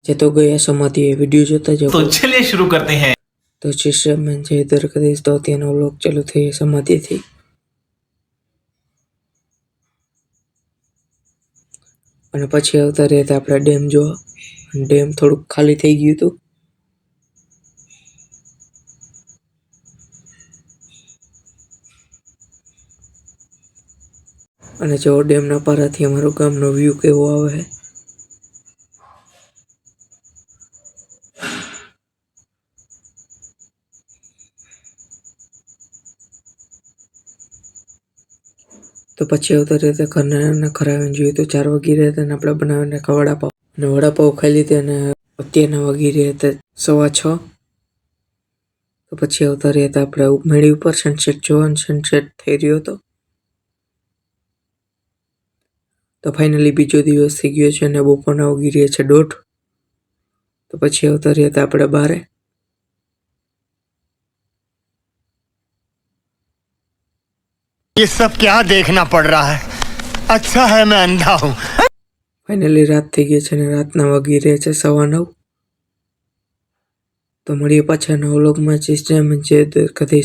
જે તો ગયા સમાધિએ વિડીયો જોતા જાઓ। तो चलिए शुरू करते हैं। તો શિષ્યમેન જે દ્વારકાધીશ તો ત્યાંનો વ્લોગ ચાલુ થઈ સમાધિથી। અને પછી આવતા રહ્યા હતા આપણે ડેમ જોવા। ડેમ થોડુંક ખાલી થઈ ગયું હતું। અને જો ડેમના પારાથી અમારું ગામનો વ્યૂ કેવો આવે છે। તો પછી આવતા રહ્યા હતા ઘરના ખરાવીને જોઈએ તો 4 વાગી રહ્યા હતા અને આપણે બનાવીને વડાપાવ અને વડાપાવ ખાઈ લીધા અને અત્યારના વાગી રહ્યા હતા 6:15। તો પછી આવતા રહ્યા હતા આપણે મેળી ઉપર સનસેટ જોવા। સનસેટ થઈ રહ્યો હતો। તો ફાઇનલી બીજો દિવસ થઈ ગયો છે અને બપોરના વાગી રહ્યા છે 1:30। તો પછી આવતા રહ્યા હતા આપણે બારે। ये सब क्या देखना पड़ रहा है? अच्छा है मैं अंधा हूँ। ફાઇનલી રાત થઈ ગઈ છે અને રાતના વાગી રહ્યા છે 9:15। તો મળીએ પાછા નવા વ્લોગમાં। જય દ્વારકાધીશ।